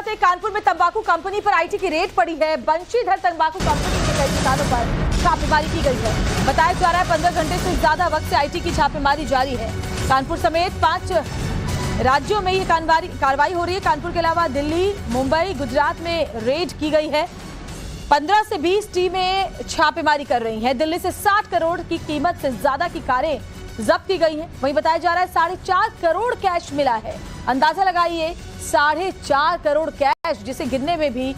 बात है, कानपुर में तंबाकू कंपनी पर आईटी की रेड पड़ी है। बंशीधर तंबाकू कंपनी के कई ठिकानों पर छापेमारी की गई है। बताया जा रहा है 15 घंटे से ज्यादा वक्त से आईटी की छापेमारी जारी है। कानपुर समेत 5 राज्यों में ये कार्रवाई हो रही है। कानपुर के अलावा दिल्ली, मुंबई, गुजरात में रेड की गई है। 15 से 20 टीमें छापेमारी कर रही हैं। दिल्ली से 60 करोड़ की कीमत से ज्यादा की कारें जब्त की गई हैं। वहीं बताया जा रहा है 4.5 करोड़ कैश मिला है। अंदाजा लगाइए 4.5 करोड़ कैश, जिसे गिनने में भी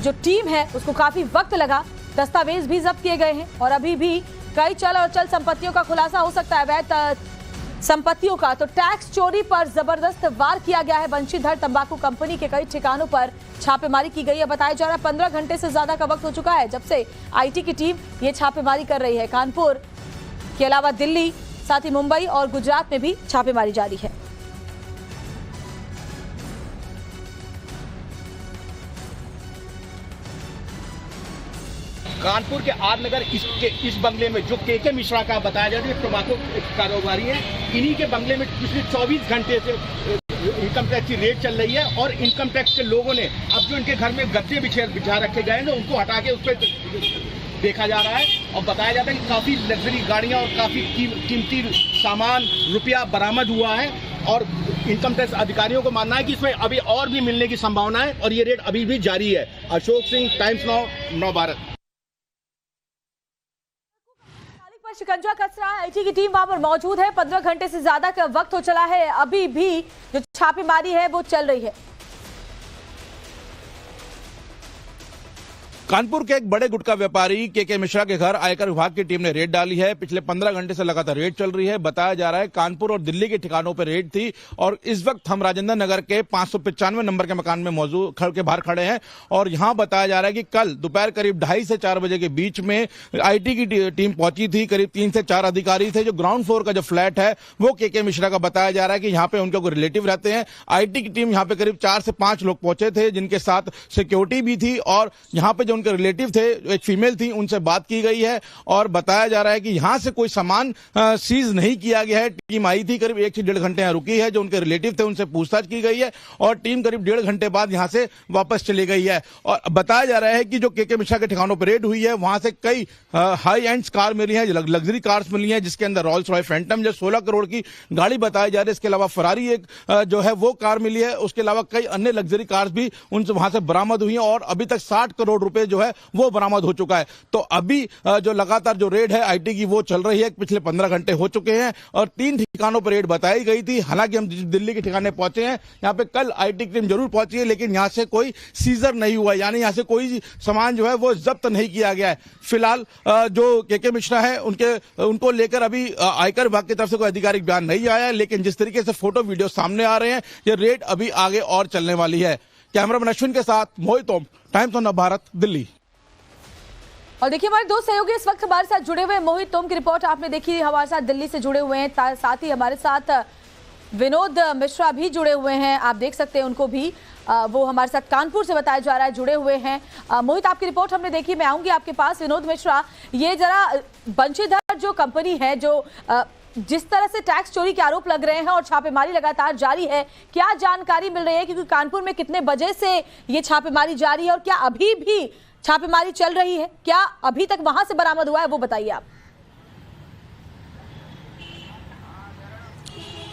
जो टीम है उसको काफी वक्त लगा। दस्तावेज भी जब्त किए गए हैं और अभी भी कई चल और चल संपत्तियों का खुलासा हो सकता है, अवैध संपत्तियों का। तो टैक्स चोरी पर जबरदस्त वार किया गया है। बंशीधर तंबाकू कंपनी के कई ठिकानों पर छापेमारी की गई है। बताया जा रहा है 15 घंटे से ज्यादा का वक्त हो चुका है जब से आईटी की टीम ये छापेमारी कर रही है। कानपुर के अलावा दिल्ली, साथ ही मुंबई और गुजरात में भी छापेमारी जारी है। कानपुर के आर नगर इस बंगले में जो के मिश्रा का बताया जाता है तंबाकू कारोबारी है, इन्हीं के बंगले में पिछले 24 घंटे से इनकम टैक्स की रेड चल रही है। और इनकम टैक्स के लोगों ने अब जो इनके घर में गद्दे बिछा रखे गए हैं उनको हटा के उस पर देखा जा रहा है और बताया जाता है कि काफी लग्जरी गाड़ियां और काफी कीमती सामान, रुपया बरामद हुआ है। और इनकम टैक्स अधिकारियों को मानना है कि इसमें अभी और भी मिलने की संभावना है और ये रेड अभी भी जारी है। Ashok Singh, times now Bharat. शिकंजा कस रहा है, आईटी की टीम वहां पर मौजूद है। 15 घंटे से ज्यादा का वक्त हो चला है, अभी भी जो छापेमारी है वो चल रही है। कानपुर के एक बड़े गुटखा व्यापारी के मिश्रा के घर आयकर विभाग की टीम ने रेड डाली है। पिछले 15 घंटे से लगातार रेड चल रही है। बताया जा रहा है कानपुर और दिल्ली के ठिकानों पर रेड थी और इस वक्त हम राजेंद्र नगर के 595 नंबर के मकान में मौजूद के बाहर खड़े हैं और यहां बताया जा रहा है कि कल दोपहर करीब 2:30 से 4 बजे के बीच में आईटी की टीम पहुंची थी। करीब 3 से 4 अधिकारी थे। जो ग्राउंड फ्लोर का जो फ्लैट है वो के मिश्रा का बताया जा रहा है कि यहाँ पे उनके कोई रिलेटिव रहते हैं। आईटी की टीम यहाँ पे करीब 4 से 5 लोग पहुंचे थे, जिनके साथ सिक्योरिटी भी थी और यहाँ पे जो उनके रिलेटिव थे, एक फीमेल थी, उनसे बात की गई है और बताया जा रहा है कि यहां से कोई सामान सीज नहीं किया गया है। टीम आई थी, करीब 1 से 1.5 घंटे यहां रुकी है। जो उनके रिलेटिव थे उनसे पूछताछ की गई है और टीम करीब 1.5 घंटे बाद यहां से वापस चली गई है। और बताया जा रहा है कि जो के मिश्रा के ठिकानों पर रेड हुई है वहां से कई हाई एंड कार मिली है, लग्जरी कार्स मिली है, जिसके अंदर रॉल्स रॉय फैंटम जो 16 करोड़ की गाड़ी बताई जा रही है। इसके अलावा फरारी एक जो है वो कार मिली है। उसके अलावा कई अन्य लग्जरी कार्स भी उनसे वहां से बरामद हुई है और अभी तक 60 करोड़ रुपए जो है वो बरामद हो चुका है। तो अभी जो लगातार जो रेड है आईटी की वो चल रही है। पिछले 15 घंटे हो चुके हैं और 3 ठिकानों पर रेड बताई गई थी। हालांकि हम दिल्ली के ठिकाने पहुंचे हैं, यहाँ पे कल आईटी की टीम जरूर पहुंची है, लेकिन यहाँ से कोई सीजर नहीं हुआ, यानी यहाँ से कोई सामान जो है वो जब्त नहीं किया गया है। फिलहाल जो के मिश्रा है उनको लेकर अभी आयकर विभाग की तरफ से कोई आधिकारिक बयान नहीं आया है, लेकिन जिस तरीके से फोटो वीडियो सामने आ रहे हैं ये रेड अभी आगे और चलने वाली है। कैमरामैन अश्विन के साथ मोहित ओम, टाइम्स ऑफ भारत, दिल्ली। और देखिए हमारे 2 सहयोगी इस वक्त हमारे साथ जुड़े हुए हैं। मोहित तोम की रिपोर्ट आपने देखी, हमारे साथ दिल्ली से जुड़े हुए हैं। साथ ही हमारे साथ विनोद मिश्रा भी जुड़े हुए हैं, आप देख सकते हैं उनको भी। वो हमारे साथ कानपुर से बताया जा रहा है जुड़े हुए हैं। मोहित, आपकी रिपोर्ट हमने देखी, मैं आऊंगी आपके पास। विनोद मिश्रा, ये जरा बंशीधर जो कंपनी है, जो जिस तरह से टैक्स चोरी के आरोप लग रहे हैं और छापेमारी लगातार जारी है, क्या जानकारी मिल रही है? क्योंकि कानपुर में कितने बजे से ये छापेमारी जारी है और क्या अभी भी छापेमारी चल रही है? क्या अभी तक वहां से बरामद हुआ है, वो बताइए आप।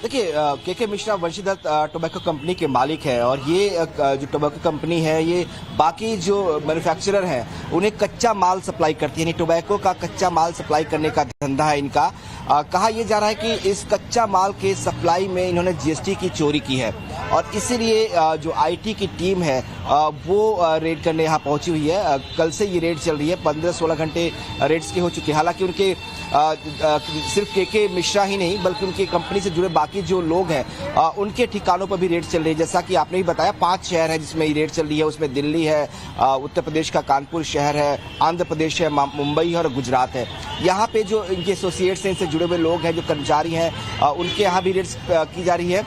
देखिए के मिश्रा बंशीधर टोबैको कंपनी के मालिक है और ये जो टोबैको कंपनी है ये बाकी जो मैन्युफैक्चरर हैं उन्हें कच्चा माल सप्लाई करती है, यानी टोबैको का कच्चा माल सप्लाई करने का धंधा है इनका। कहा यह जा रहा है कि इस कच्चा माल के सप्लाई में इन्होंने जीएसटी की चोरी की है और इसीलिए जो आईटी की टीम है वो रेड करने यहाँ पहुंची हुई है। कल से ये रेड चल रही है, 15-16 घंटे रेड्स के हो चुके हैं। हालांकि उनके सिर्फ के मिश्रा ही नहीं बल्कि उनकी कंपनी से जुड़े बाकी जो लोग हैं उनके ठिकानों पर भी रेड चल रही है। जैसा कि आपने भी बताया 5 शहर है जिसमें ये रेड चल रही है, उसमें दिल्ली है, उत्तर प्रदेश का कानपुर शहर है, आंध्र प्रदेश है, मुंबई है और गुजरात है। यहाँ पे जो इनके एसोसिएट्स हैं, इनसे जुड़े हुए लोग हैं, जो कर्मचारी हैं, उनके यहाँ भी रेड्स की जा रही है।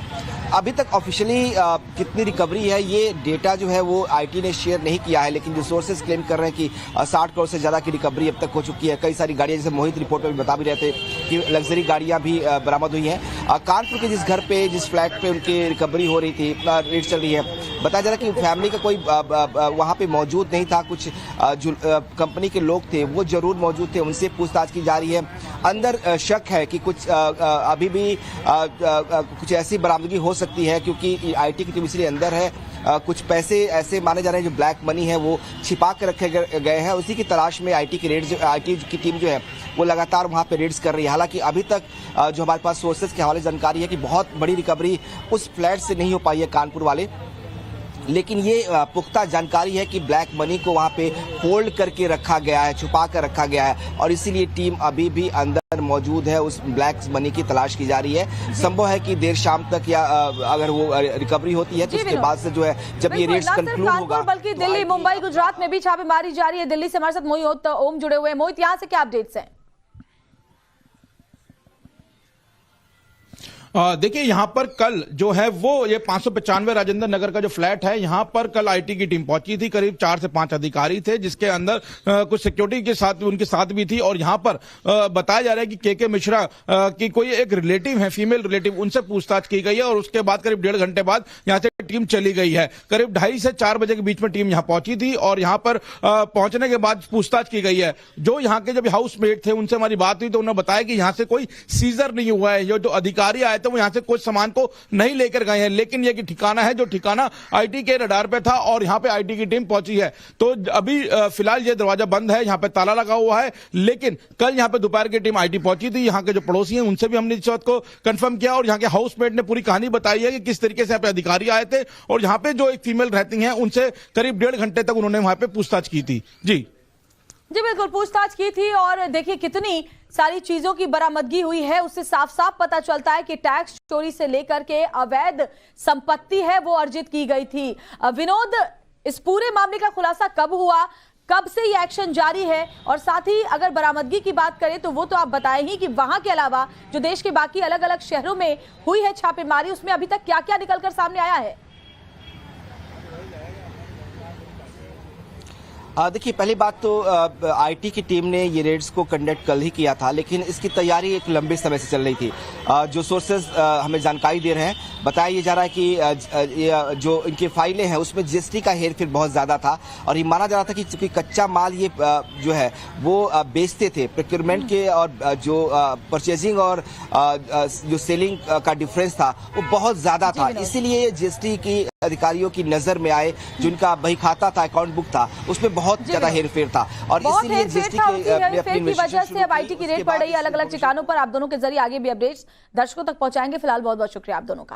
अभी तक ऑफिशियली कितनी रिकवरी है ये डेटा जो है वो आईटी ने शेयर नहीं किया है, लेकिन जो सोर्सेज क्लेम कर रहे हैं कि 60 करोड़ से ज्यादा की रिकवरी अब तक हो चुकी है। कई सारी गाड़ियां, जैसे मोहित रिपोर्ट में भी बता भी रहे थे कि लग्जरी गाड़ियां भी बरामद हुई हैं। कानपुर के जिस घर पे, जिस फ्लैट पे उनकी रिकवरी हो रही थी, रेड चल रही है, बताया जा रहा है कि फैमिली का कोई वहां पे मौजूद नहीं था। कुछ जो कंपनी के लोग थे वो जरूर मौजूद थे, उनसे पूछताछ की जा रही है। अंदर शक है कि कुछ अभी भी कुछ ऐसी बरामदगी हो सकती है, क्योंकि आईटी की टीम इसलिए अंदर है। कुछ पैसे ऐसे माने जा रहे हैं जो ब्लैक मनी है वो छिपा कर रखे गए हैं। उसी की तलाश में आईटी की टीम जो है वो लगातार वहां पे रेड्स कर रही है। हालांकि अभी तक जो हमारे पास सोर्सेज के हवाले जानकारी है कि बहुत बड़ी रिकवरी उस फ्लैट से नहीं हो पाई है कानपुर वाले, लेकिन ये पुख्ता जानकारी है कि ब्लैक मनी को वहां पे होल्ड करके रखा गया है, छुपा कर रखा गया है, और इसीलिए टीम अभी भी अंदर मौजूद है। उस ब्लैक मनी की तलाश की जा रही है। संभव है कि देर शाम तक या अगर वो रिकवरी होती है तो उसके बाद से जो है जब ये रेड्स कंक्लूड होगा, बल्कि दिल्ली, मुंबई, गुजरात में भी छापेमारी जारी है। दिल्ली से हमारे साथ मोहित ओम जुड़े हुए हैं। मोहित, यहाँ से क्या अपडेट्स हैं? देखिए, यहाँ पर कल जो है वो ये 595 राजेंद्र नगर का जो फ्लैट है, यहाँ पर कल आईटी की टीम पहुंची थी। करीब 4 से 5 अधिकारी थे, जिसके अंदर कुछ सिक्योरिटी के साथ उनके साथ भी थी। और यहाँ पर बताया जा रहा है कि के मिश्रा की कोई एक रिलेटिव है, फीमेल रिलेटिव, उनसे पूछताछ की गई है। और उसके बाद करीब 1.5 घंटे बाद यहाँ से टीम चली गई है। करीब 2:30 से 4 बजे के बीच में टीम यहाँ पहुंची थी और यहाँ पर पहुंचने के बाद पूछताछ की गई है। जो यहाँ के जब हाउसमेट थे उनसे हमारी बात हुई तो उन्होंने बताया कि यहाँ से कोई सीजर नहीं हुआ है। जो अधिकारी आए थे वो यहाँ से कुछ सामान को नहीं लेकर गए हैं, लेकिन ये कि ठिकाना है जो ठिकाना आईटी के रडार पे था और यहाँ पे आईटी की टीम पहुंची है। तो अभी फिलहाल ये दरवाजा बंद है, यहाँ पे ताला लगा हुआ है, लेकिन कल यहाँ पे दोपहर की टीम आईटी पहुंची थी। यहाँ के जो पड़ोसी हैं उनसे भी हमने इस बात को कंफर्म किया और यहाँ के हाउसमेट ने पूरी कहानी बताई है कि किस तरीके से यहाँ पे अधिकारी आए थे और यहाँ पे जो एक फीमेल रहती हैं उनसे करीब 1.5 घंटे तक उन्होंने वहां पे पूछताछ की थी। जी बिल्कुल पूछताछ की थी। और देखिए कितनी सारी चीजों की बरामदगी हुई है, उससे साफ साफ पता चलता है कि टैक्स चोरी से लेकर के अवैध संपत्ति है वो अर्जित की गई थी। विनोद, इस पूरे मामले का खुलासा कब हुआ, कब से ये एक्शन जारी है, और साथ ही अगर बरामदगी की बात करें तो वो तो आप बताएं ही कि वहां के अलावा जो देश के बाकी अलग अलग शहरों में हुई है छापेमारी, उसमें अभी तक क्या क्या निकलकर सामने आया है? देखिए, पहली बात तो आईटी की टीम ने ये रेड्स को कंडक्ट कल ही किया था, लेकिन इसकी तैयारी एक लंबे समय से चल रही थी। जो सोर्सेज हमें जानकारी दे रहे हैं, बताया ये जा रहा है कि जो इनकी फाइलें हैं उसमें जीएसटी का हेरफेर बहुत ज़्यादा था और ये माना जा रहा था कि चूंकि कच्चा माल ये जो है वो बेचते थे, प्रोक्योरमेंट के और जो परचेजिंग और जो सेलिंग का डिफरेंस था वो बहुत ज़्यादा था। इसीलिए जीएसटी की अधिकारियों की नज़र में आए, जिनका बही खाता था, अकाउंट बुक था, उसमें बहुत ज्यादा हेरफेर था और इसीलिए जीएसटी की वजह से अब आईटी की रेड पड़ रही है अलग अलग ठिकानों पर। आप दोनों के जरिए आगे भी अपडेट्स दर्शकों तक पहुंचाएंगे। फिलहाल बहुत बहुत शुक्रिया आप दोनों का।